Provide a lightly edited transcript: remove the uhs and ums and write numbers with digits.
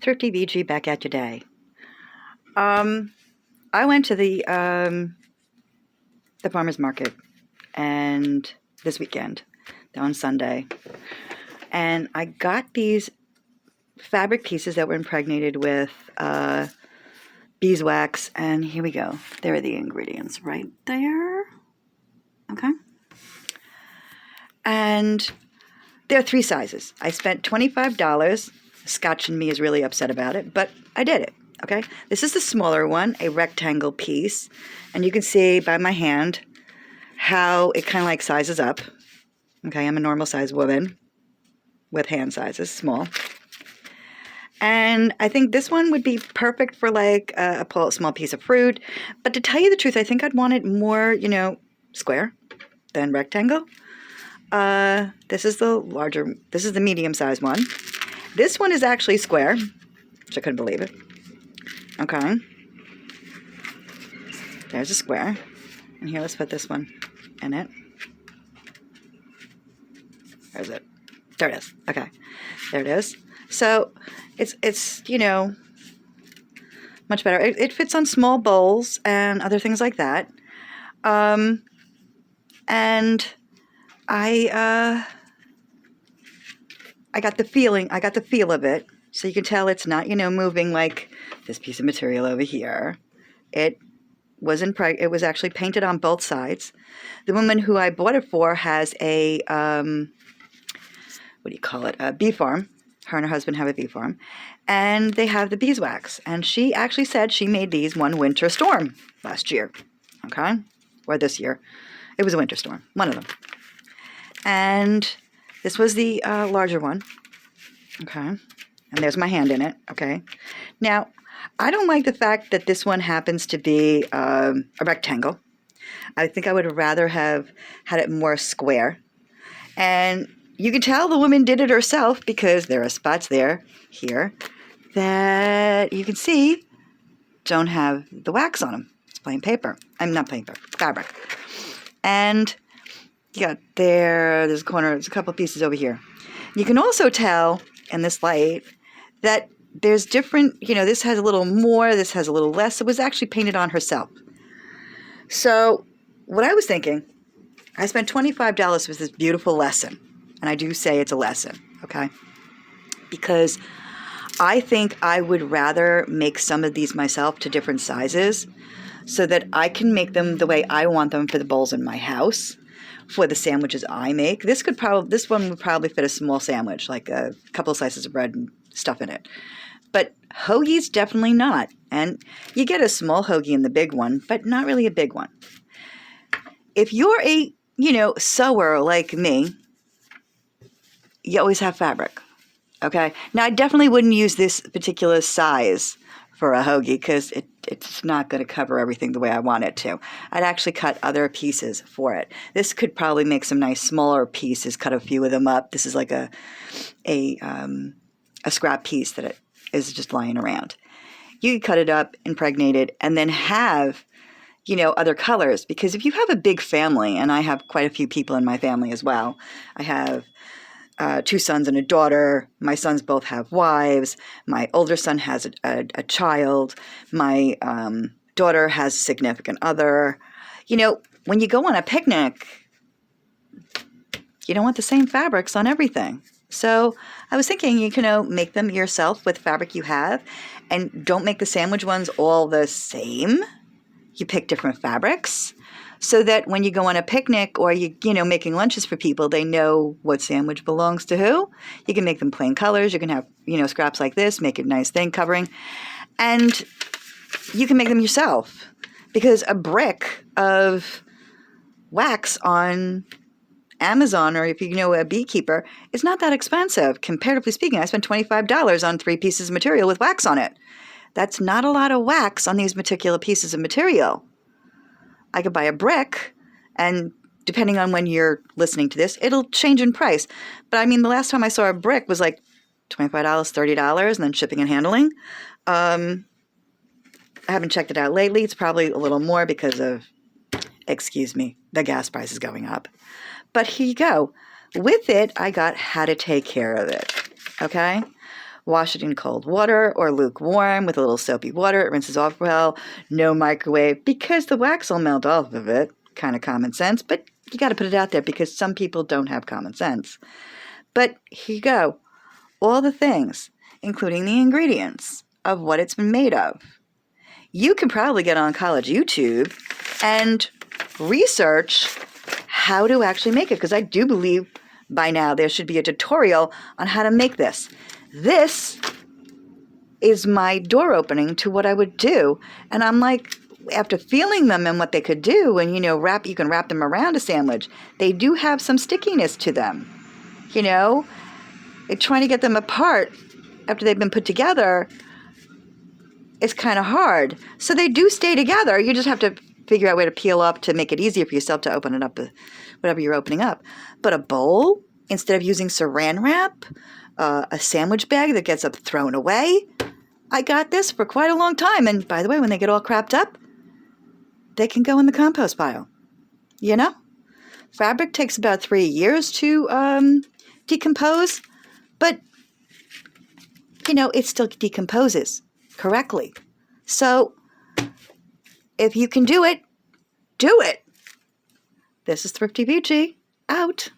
Thrifty VG back at your day. I went to the farmer's market and this weekend, on Sunday, and I got these fabric pieces that were impregnated with beeswax, and here we go. There are the ingredients right there. Okay. And there are 3 sizes. I spent $25. Scotch and me is really upset about it, but I did it. Okay. This is the smaller one, a rectangle piece, and you can see by my hand how it kind of like sizes up. Okay, I'm a normal size woman with hand sizes, small. And I think this one would be perfect for like a small piece of fruit. But to tell you the truth, I think I'd want it more, square than rectangle. This is the medium size one. This one is actually square, which I couldn't believe it. Okay. There's a square. And here, let's put this one in it. Where is it? There it is. Okay. There it is. So it's much better. It fits on small bowls and other things like that. And I got the feel of it. So you can tell it's not, moving like this piece of material over here. It was actually painted on both sides. The woman who I bought it for has a, a bee farm. Her and her husband have a bee farm. And they have the beeswax. And she actually said she made these one winter storm last year. Okay? Or this year. It was a winter storm. One of them. And this was the larger one. Okay? And there's my hand in it. Okay? Now, I don't like the fact that this one happens to be a rectangle. I think I would rather have had it more square. And you can tell the woman did it herself because there are spots here, that you can see don't have the wax on them. It's plain paper. I'm not plain paper, fabric. And you got there's a corner, there's a couple pieces over here. You can also tell in this light that there's different, this has a little more, this has a little less. It was actually painted on herself. So what I was thinking, I spent $25 for this beautiful lesson. And I do say it's a lesson, okay? Because I think I would rather make some of these myself to different sizes so that I can make them the way I want them for the bowls in my house, for the sandwiches I make. This one would probably fit a small sandwich, like a couple of slices of bread and stuff in it. But hoagies, definitely not. And you get a small hoagie in the big one, but not really a big one. If you're a, sewer like me, you always have fabric, okay? Now, I definitely wouldn't use this particular size for a hoagie because it's not going to cover everything the way I want it to. I'd actually cut other pieces for it. This could probably make some nice smaller pieces, cut a few of them up. This is like a scrap piece that it is just lying around. You could cut it up, impregnate it, and then have, other colors. Because if you have a big family, and I have quite a few people in my family as well, I have 2 sons and a daughter. My sons both have wives. My older son has a child. My daughter has a significant other. When you go on a picnic, you don't want the same fabrics on everything. So I was thinking you can make them yourself with fabric you have, and don't make the sandwich ones all the same. You pick different fabrics, so that when you go on a picnic or making lunches for people, they know what sandwich belongs to who. You can make them plain colors. You can have, scraps like this, make it a nice thing covering. And you can make them yourself because a brick of wax on Amazon, or if you know a beekeeper, is not that expensive. Comparatively speaking, I spent $25 on 3 pieces of material with wax on it. That's not a lot of wax on these particular pieces of material. I could buy a brick, and depending on when you're listening to this, it'll change in price. But I mean, the last time I saw a brick was like $25, $30, and then shipping and handling. I haven't checked it out lately. It's probably a little more because of, the gas price is going up. But here you go. With it, I got how to take care of it, okay? Wash it in cold water or lukewarm with a little soapy water. It rinses off well. No microwave because the wax will melt off of it. Kind of common sense, but you got to put it out there because some people don't have common sense. But here you go. All the things, including the ingredients of what it's been made of. You can probably get on college YouTube and research how to actually make it, because I do believe by now there should be a tutorial on how to make this. This is my door opening to what I would do. And I'm like, after feeling them and what they could do, and, you can wrap them around a sandwich, they do have some stickiness to them. Trying to get them apart after they've been put together is kind of hard. So they do stay together. You just have to figure out a way to peel up to make it easier for yourself to open it up, whatever you're opening up. But a bowl, instead of using saran wrap, a sandwich bag that gets thrown away, I got this for quite a long time. And by the way, when they get all crapped up, they can go in the compost pile. Fabric takes about 3 years to decompose, but it still decomposes correctly. So if you can do it, do it. This is Thrifty Beachy, out.